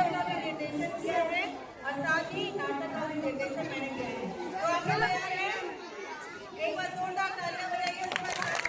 उन्होंने निर्देशन किया है और साथ ही नाटक का भी निर्देशन मैंने किया है। तो आप लोग तैयार हैं? एक बार जोरदार तालियां बजाइए उसके बाद।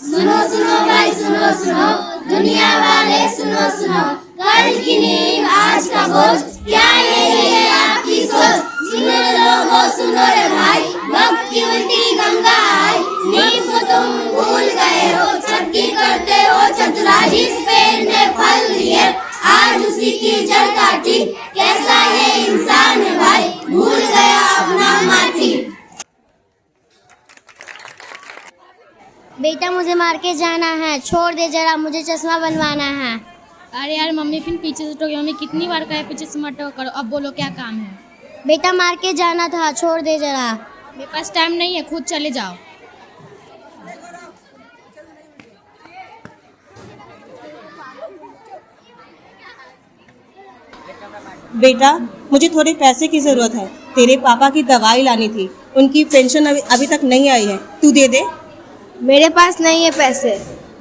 सुनो सुनो भाई सुनो सुनो, दुनिया वाले सुनो सुनो, कल की नींव आज का बोझ, क्या ये आपकी सोच। सुनो लोगों सुनो रे भाई, वक्त की उल्टी गंगा आई, नींव को तुम भूल गए हो, चक्की करते हो चतुराई, जिस पेड़ ने फल दिए आज उसी की जड़ काटी, कैसा ये इंसान है भाई, भूल गया अपना माटी। बेटा मुझे मार्केट जाना है, छोड़ दे जरा, मुझे चश्मा बनवाना है। अरे यार मम्मी फिर पीछे से टोके, मम्मी कितनी बार कहे पीछे से मत टोक करो, अब बोलो क्या काम है। बेटा मार्केट जाना था, छोड़ दे जरा। मेरे पास टाइम नहीं है, खुद चले जाओ। बेटा मुझे थोड़े पैसे की ज़रूरत है, तेरे पापा की दवाई लानी थी, उनकी पेंशन अभी तक नहीं आई है, तू दे दे। मेरे पास नहीं है पैसे,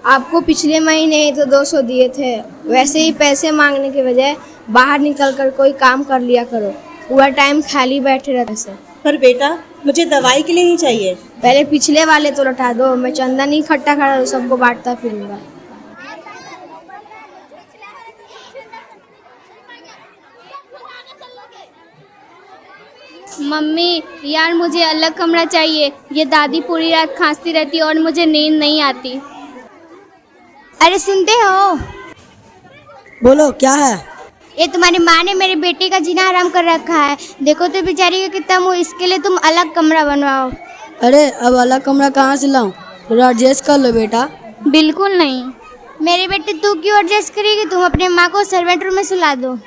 आपको पिछले महीने ही तो 200 दिए थे, वैसे ही पैसे मांगने के बजाय बाहर निकल कर कोई काम कर लिया करो, पूरा टाइम खाली बैठे रहते से। पर बेटा मुझे दवाई के लिए ही चाहिए। पहले पिछले वाले तो लौटा दो, मैं चंदा नहीं इकट्ठा कर सबको बांटता फिरूंगा। मम्मी यार मुझे अलग कमरा चाहिए, ये दादी पूरी रात खांसती रहती है और मुझे नींद नहीं आती। अरे सुनते हो? बोलो क्या है? ये तुम्हारी माँ ने मेरे बेटे का जीना हराम कर रखा है, देखो तो बेचारी का कितना मुँह, इसके लिए तुम अलग कमरा बनवाओ। अरे अब अलग कमरा कहाँ से लाऊं? थोड़ा एडजस्ट कर लो बेटा। बिल्कुल नहीं। मेरे बेटे तू क्यों एडजस्ट करेगी, तुम अपने माँ को सर्वेंट रूम में सुला दो।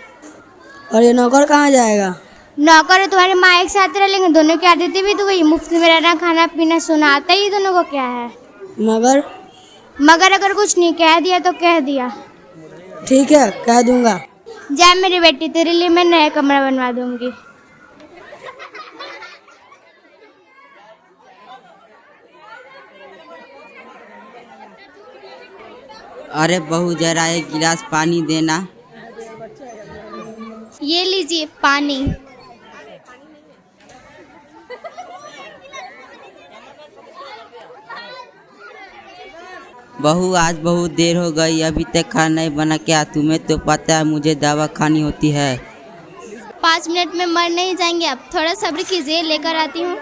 और ये नौकर कहाँ जाएगा? नौकर और तुम्हारी माँ एक साथ रह लेंगे, दोनों की आदतें भी तो वही, मुफ्त में रहना खाना पीना सोना, आता ही दोनों को क्या है। मगर अगर कुछ नहीं कह दिया तो कह दिया। ठीक है कह दूंगा। जा मेरी बेटी, तेरे लिए मैं नया कमरा बनवा दूंगी। अरे बहू जरा एक गिलास पानी देना। ये लीजिए पानी। बहू आज बहुत देर हो गई, अभी तक खाना नहीं बना क्या? तुम्हें तो पता है मुझे दवा खानी होती है। 5 मिनट में मर नहीं जाएंगे आप, थोड़ा सब्र कीजिए, लेकर आती हूँ।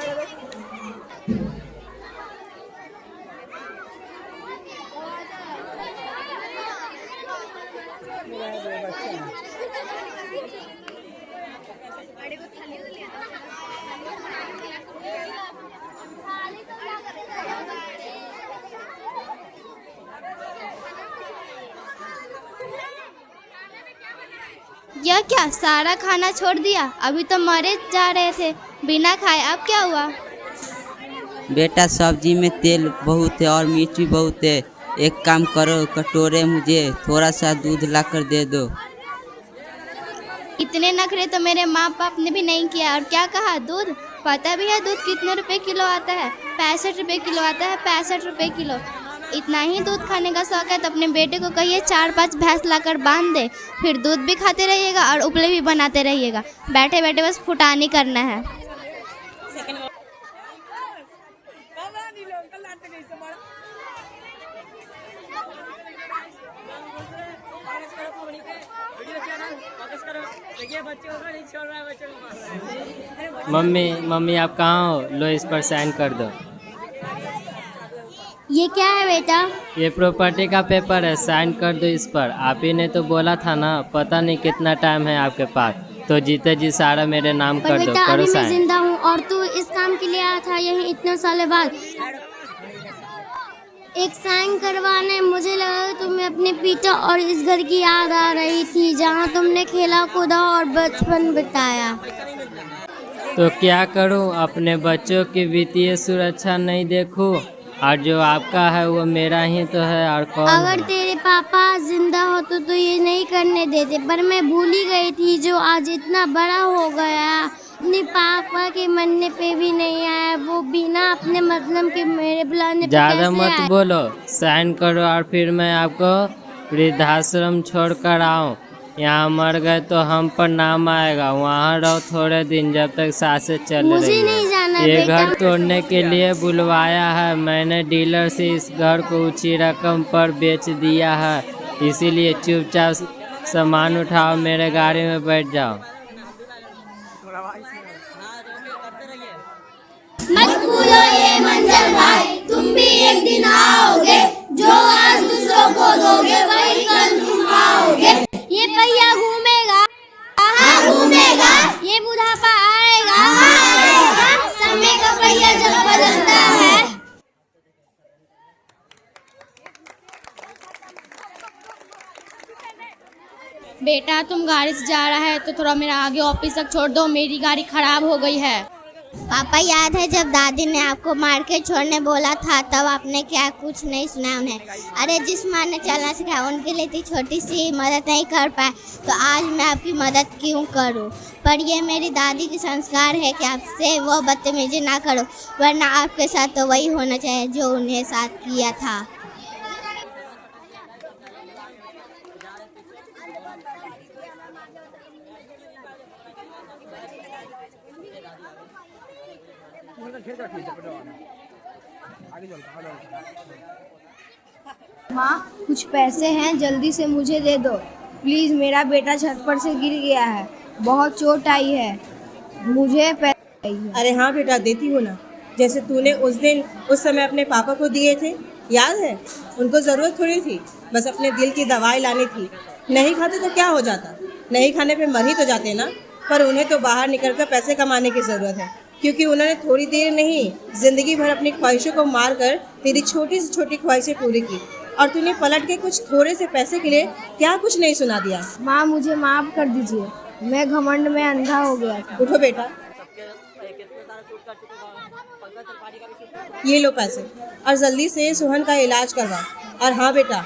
यह क्या, सारा खाना छोड़ दिया? अभी तो मरे जा रहे थे बिना खाए, अब क्या हुआ? बेटा सब्जी में तेल बहुत है और मिर्च भी बहुत है, एक काम करो कटोरे मुझे थोड़ा सा दूध ला कर दे दो। इतने नखरे तो मेरे माँ बाप ने भी नहीं किया, और क्या कहा दूध? पता भी है दूध कितने रुपए किलो आता है? 65 रुपए किलो आता है, 65 रुपए किलो। इतना ही दूध खाने का शौक है तो अपने बेटे को कहिए 4-5 भैंस लाकर बांध दे, फिर दूध भी खाते रहिएगा और उपले भी बनाते रहिएगा, बैठे बैठे बस फुटानी करना है। मम्मी आप कहाँ हो? लो इस पर साइन कर दो। ये क्या है बेटा? ये प्रॉपर्टी का पेपर है, साइन कर दो इस पर। आप ही ने तो बोला था ना, पता नहीं कितना टाइम है आपके पास, तो जीते जी सारा मेरे नाम पर कर दो, बेटा करो अभी मैं साइन। जिंदा हूँ और तू इस काम के लिए आया था यही इतने साल बाद। एक साइन करवाने, मुझे लगा तुम्हें अपने पिता और इस घर की याद आ रही थी जहाँ तुमने खेला कूदा और बचपन बिताया। तो क्या करूं, अपने बच्चों की वित्तीय सुरक्षा नहीं देखूं, और जो आपका है वो मेरा ही तो है, और कौन अगर है? तेरे पापा जिंदा होते तो ये नहीं करने देते, पर मैं भूल ही गई थी, जो आज इतना बड़ा हो गया अपने पापा के मरने पे भी नहीं आया, वो आपने मतलब कि मेरे बुलाने पे ज़्यादा कैसे मत आए? बोलो, साइन करो और फिर मैं आपको वृद्धाश्रम छोड़ कर आऊँ। यहाँ मर गए तो हम पर नाम आएगा। वहाँ रहो थोड़े दिन जब तक सांसें चल मुझे रही नहीं है। जाना ये बेटा। घर तोड़ने के लिए बुलवाया है। मैंने डीलर से इस घर को ऊंची रकम पर बेच दिया है, इसीलिए चुपचाप सामान उठाओ, मेरे गाड़ी में बैठ जाओ। मत भूलो ये मंजिल भाई, तुम भी एक दिन आओगे। जो आज दूसरों को दोगे वही कल तुम पाओगे। ये पहिया घूमेगा, हाँ घूमेगा। ये बुढ़ापा आएगा, हाँ आएगा। समय का पहिया जब बदलता है। बेटा तुम गाड़ी से जा रहा है तो थोड़ा मेरा आगे ऑफिस तक छोड़ दो, मेरी गाड़ी खराब हो गई है। पापा याद है जब दादी ने आपको मार्केट छोड़ने बोला था तब आपने क्या कुछ नहीं सुना उन्हें? अरे जिस माँ ने चलना सिखाया उनके लिए इतनी छोटी सी मदद नहीं कर पाए तो आज मैं आपकी मदद क्यों करूं? पर ये मेरी दादी के संस्कार है कि आपसे वो बदतमीजी ना करो, वरना आपके साथ तो वही होना चाहिए जो उन्हें साथ किया था। माँ कुछ पैसे हैं, जल्दी से मुझे दे दो प्लीज़। मेरा बेटा छत पर से गिर गया है, बहुत चोट आई है, मुझे पैसे चाहिए। अरे हाँ बेटा, देती हूँ ना। जैसे तूने उस समय अपने पापा को दिए थे, याद है? उनको ज़रूरत थोड़ी थी, बस अपने दिल की दवाई लानी थी। नहीं खाते तो क्या हो जाता, नहीं खाने पे मर ही तो जाते ना। पर उन्हें तो बाहर निकल कर पैसे कमाने की ज़रूरत है, क्योंकि उन्होंने थोड़ी देर नहीं, ज़िंदगी भर अपनी ख्वाहिशों को मार कर तेरी छोटी से छोटी ख्वाहिशें पूरी की, और तूने पलट के कुछ थोड़े से पैसे के लिए क्या कुछ नहीं सुना दिया। माँ मुझे माफ़ कर दीजिए, मैं घमंड में अंधा हो गया था। उठो बेटा, ये लो पैसे और जल्दी से सुहन का इलाज करवा। और हाँ बेटा,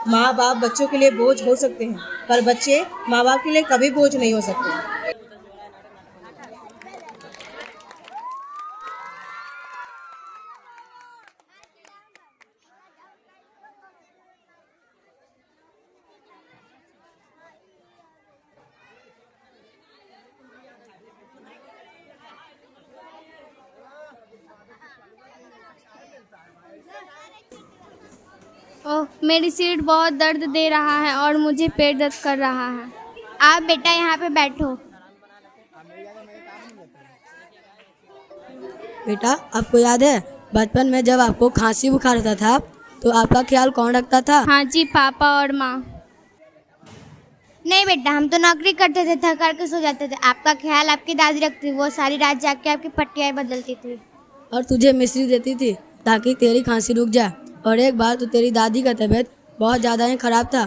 माँ बाप बच्चों के लिए बोझ हो सकते हैं, पर बच्चे माँ बाप के लिए कभी बोझ नहीं हो सकते। ओह मेरी सीट बहुत दर्द दे रहा है और मुझे पेट दर्द कर रहा है। आप बेटा यहाँ पे बैठो। बेटा आपको याद है बचपन में जब आपको खांसी बुखार होता था तो आपका ख्याल कौन रखता था? हाँ जी, पापा और माँ। नहीं बेटा, हम तो नौकरी करते थे, थक कर के सो जाते थे। आपका ख्याल आपकी दादी रखती, वो सारी रात जाग के आपकी पट्टियाँ बदलती थी। और तुझे मिश्री देती थी ताकि तेरी खांसी रुक जाए। और एक बार तो तेरी दादी का तबीयत बहुत ज़्यादा ही ख़राब था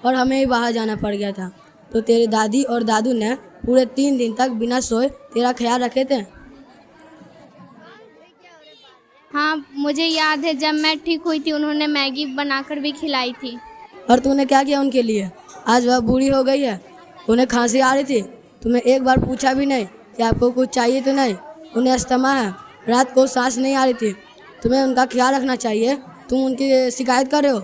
और हमें ही बाहर जाना पड़ गया था, तो तेरी दादी और दादू ने पूरे 3 दिन तक बिना सोए तेरा ख्याल रखे थे। हाँ मुझे याद है, जब मैं ठीक हुई थी उन्होंने मैगी बनाकर भी खिलाई थी। और तूने क्या किया उनके लिए? आज वह बूढ़ी हो गई है, उन्हें खांसी आ रही थी, तुम्हें एक बार पूछा भी नहीं कि आपको कुछ चाहिए तो नहीं। उन्हें अस्थमा है, रात को सांस नहीं आ रही थी, तुम्हें उनका ख्याल रखना चाहिए, तुम उनकी शिकायत कर रहे हो।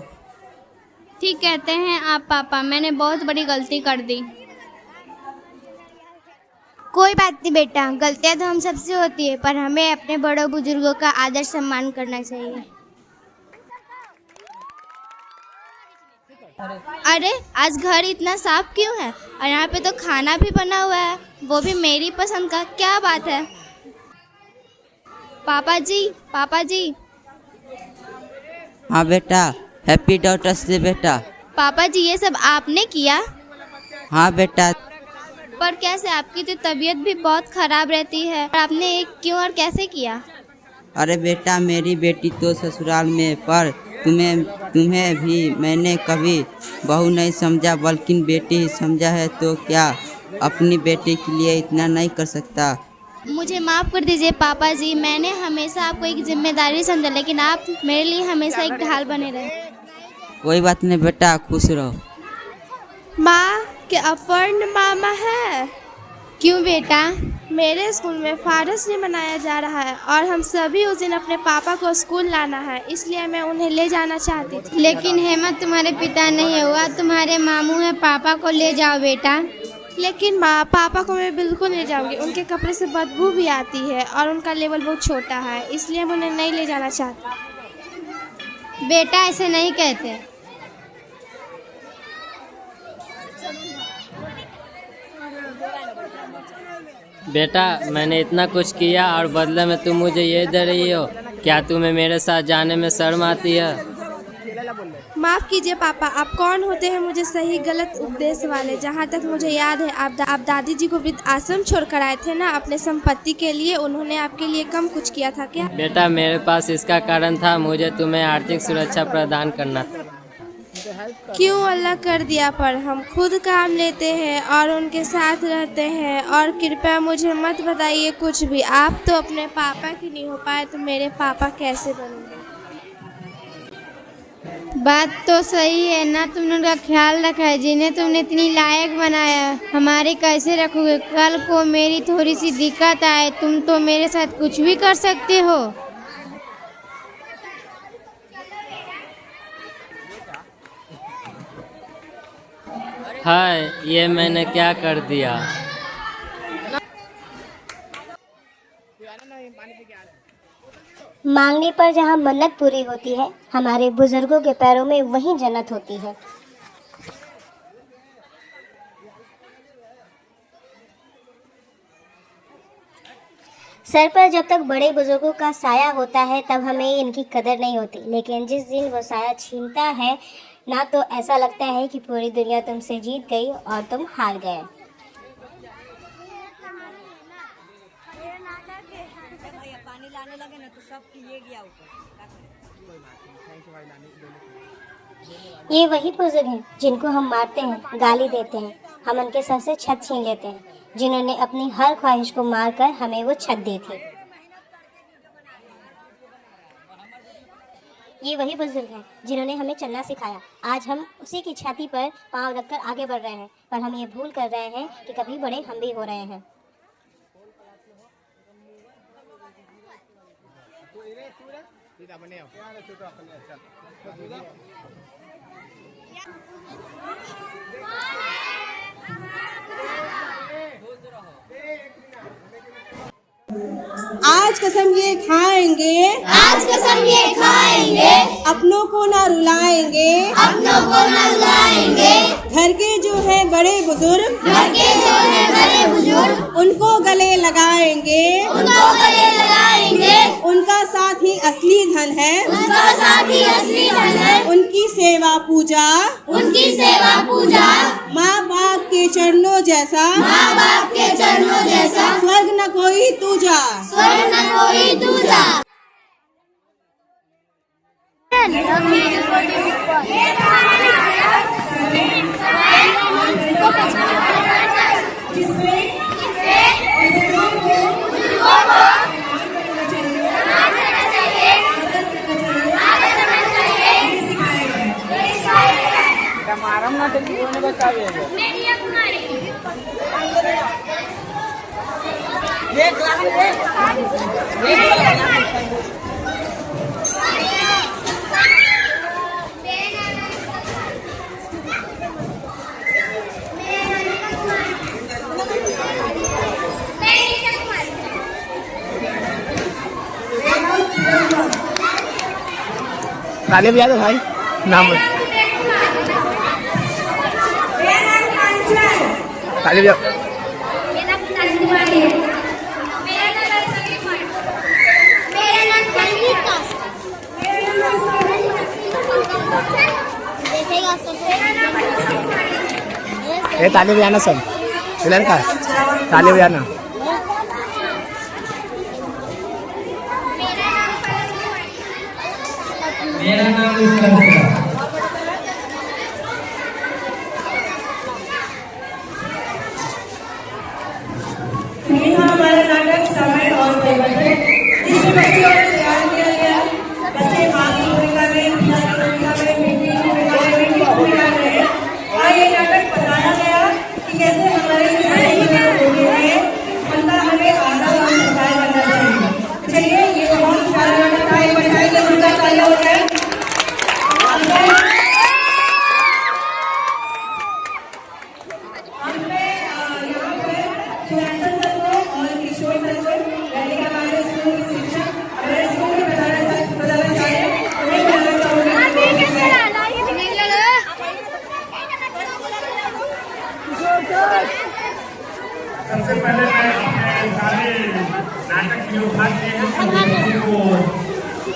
ठीक कहते हैं आप पापा, मैंने बहुत बड़ी गलती कर दी। कोई बात नहीं बेटा, गलतियाँ तो हम सबसे होती है, पर हमें अपने बड़ों बुजुर्गों का आदर सम्मान करना चाहिए। अरे आज घर इतना साफ क्यों है? और यहाँ पे तो खाना भी बना हुआ है, वो भी मेरी पसंद का। क्या बात है? पापा जी, पापा जी। हाँ बेटा, हैप्पी डॉटर्स डे बेटा। पापा जी ये सब आपने किया? हाँ बेटा। पर कैसे? आपकी तो तबीयत भी बहुत खराब रहती है, और आपने ये क्यों और कैसे किया? अरे बेटा, मेरी बेटी तो ससुराल में, पर तुम्हें भी मैंने कभी बहू नहीं समझा बल्कि बेटी ही समझा है, तो क्या अपनी बेटी के लिए इतना नहीं कर सकता? मुझे माफ़ कर दीजिए पापा जी, मैंने हमेशा आपको एक जिम्मेदारी समझा, लेकिन आप मेरे लिए हमेशा एक ढाल बने रहे। कोई बात नहीं बेटा, खुश रहो। माँ, क्या अपर्ण मामा है? क्यों बेटा? मेरे स्कूल में फादर्स डे मनाया जा रहा है और हम सभी उस दिन अपने पापा को स्कूल लाना है, इसलिए मैं उन्हें ले जाना चाहती थी। लेकिन हेमंत तुम्हारे पिता नहीं हुआ, तुम्हारे मामू हैं, पापा को ले जाओ बेटा। लेकिन पापा को मैं बिल्कुल ले जाऊंगी, उनके कपड़े से बदबू भी आती है और उनका लेवल बहुत छोटा है, इसलिए मैं उन्हें नहीं ले जाना चाहती। बेटा ऐसे नहीं कहते। बेटा मैंने इतना कुछ किया और बदले में तुम मुझे ये दे रही हो, क्या तुम्हें मेरे साथ जाने में शर्म आती है? माफ़ कीजिए पापा, आप कौन होते हैं मुझे सही गलत उपदेश वाले। जहाँ तक मुझे याद है आप दादी जी को वृद्ध आश्रम छोड़कर आए थे ना, अपने संपत्ति के लिए। उन्होंने आपके लिए कम कुछ किया था क्या? बेटा मेरे पास इसका कारण था, मुझे तुम्हें आर्थिक सुरक्षा प्रदान करना था। क्यों अल्लाह कर दिया, पर हम खुद काम लेते हैं और उनके साथ रहते हैं। और कृपया मुझे मत बताइए कुछ भी, आप तो अपने पापा की नहीं हो पाए तो मेरे पापा कैसे बनेंगे? बात तो सही है ना, तुमने उनका ख्याल रखा है, जिन्हें तुमने इतनी लायक बनाया, हमारी कैसे रखोगे? कल को मेरी थोड़ी सी दिक्कत आए, तुम तो मेरे साथ कुछ भी कर सकते हो। हाय, ये मैंने क्या कर दिया? मांगने पर जहाँ मन्नत पूरी होती है, हमारे बुजुर्गों के पैरों में वहीं जन्नत होती है। सर पर जब तक बड़े बुजुर्गों का साया होता है तब हमें इनकी कदर नहीं होती, लेकिन जिस दिन वो साया छीनता है ना, तो ऐसा लगता है कि पूरी दुनिया तुमसे जीत गई और तुम हार गए। ये वही बुजुर्ग हैं जिनको हम मारते हैं, गाली देते हैं, हम उनके सर से छत छीन लेते हैं, जिन्होंने अपनी हर ख्वाहिश को मारकर हमें वो छत दी थी। ये वही बुजुर्ग हैं जिन्होंने हमें चलना सिखाया। आज हम उसी की छाती पर पांव रखकर आगे बढ़ रहे हैं, पर हम ये भूल कर रहे हैं कि कभी बड़े हम भी हो रहे हैं। आज कसम ये खाएंगे, आज कसम ये खाएंगे, अपनों को ना रुलाएंगे, अपनों को न रुलाएंगे, घर के जो है बड़े बुजुर्ग, घर के जो है बड़े बुजुर्ग, उनको गले लगाएंगे, उनको गले लगाएंगे, उनका साथ ही असली धन है, उसका साथ ही असली धन है, उनकी सेवा पूजा, उनकी सेवा पूजा, माँ बाप के चरणों जैसा, माँ बाप के चरणों जैसा, स्वर्ग न कोई दूजा। स्वर्ग न कोई दूजा। तालियां बजा दो भाई, नाम तालियां बजाओ। ये ताली बजाना सब, लड़का ताली बजाना। मेरा नाम इस तरह से हमारा नाटक समय और परिवर्तन, जिसमें बच्चों को तैयार किया गया। बच्चे माँ की भूमिका में, पिता की भूमिका में, बेटी की भूमिका में, बेटी की भूमिका में, और ये नाटक बताया गया कि कैसे हमारे जो होते हैं उनका हमें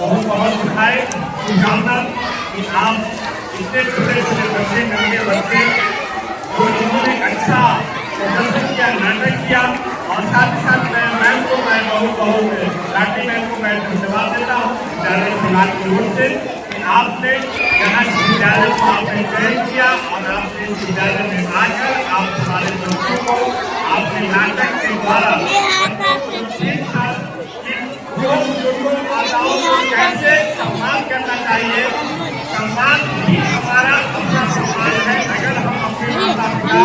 बहुत बहुत बधाई जानकर कि आप इतने छोटे छोटे बच्चे नन्हे बच्चे जो इन्होंने अच्छा प्रदर्शन किया, नाटक किया और साथ ही साथ मैम को मैं बहुत लाठी मैम को मैं धन्यवाद देता हूँ विद्यालय समाज की ओर से कि आपने यहाँ विद्यालय को आपने चयन किया और आपने इस विद्यालय में आकर आप हमारे बच्चों को आपने नाटक के द्वारा माताओं को कैसे सम्मान करना चाहिए। सम्मान भी हमारा अपना सम्मान है। अगर हम अपने माता पिता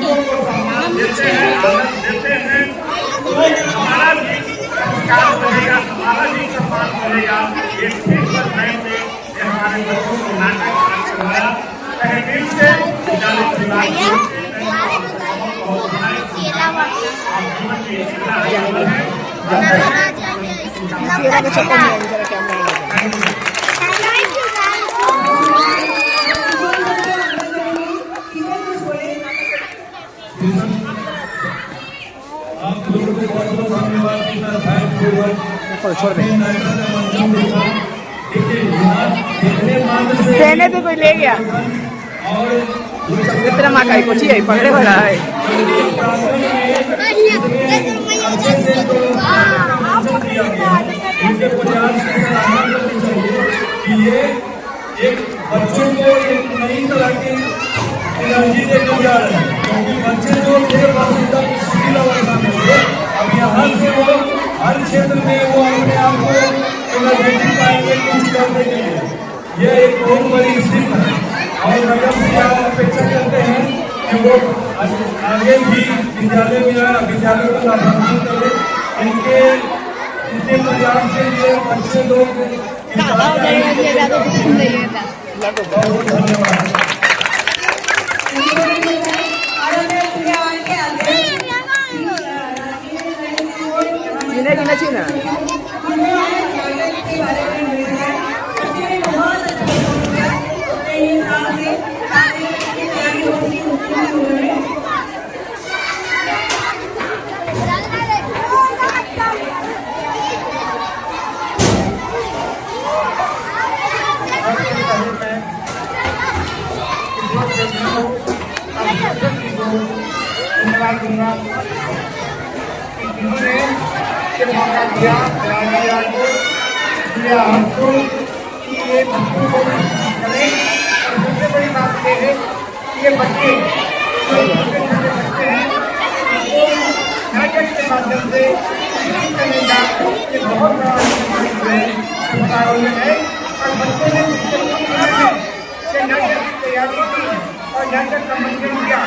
को सम्मान देते हैं, आदर देते हैं, तो हमारा भी संस्कार बनेगा, हमारा भी सम्मान बनेगा। ये ठीक बताएं में ये हमारे बच्चों को नाटक करवाया तहरीर से विद्यालय परिवार देने तो कोई ले गया इतना माँ का कुछ ही पकड़े हो रहा है। एक बच्चों को एक नई तरह की एनर्जी देने जा रहे हैं क्योंकि बच्चे जो थे बस एकदम स्किल अवस्था में थे। अब यहाँ से वो हर क्षेत्र में वो अपने आप को एनर्जेटिक पाएंगे कुछ करने के लिए। ये एक बहुत बड़ी स्थिति है और मैडम से आप अपेक्षा करते हैं कि वो आगे भी विद्यालय में विद्यालय को लाभान्वित करें। इनके प्रयास से ये बच्चे लोग बहुत धन्यवाद। धन्यवाद दूंगा जिन्होंने मौका दिया हमको कि ये बच्चों को करें। और सबसे बड़ी बात ये है कि ये बच्चे जो छोटे छोटे बच्चे हैं उनको नाटक के माध्यम से करेगा ये बहुत बड़ा है। और बच्चों ने नाटक की तैयारी की और नाटक का मंचन किया।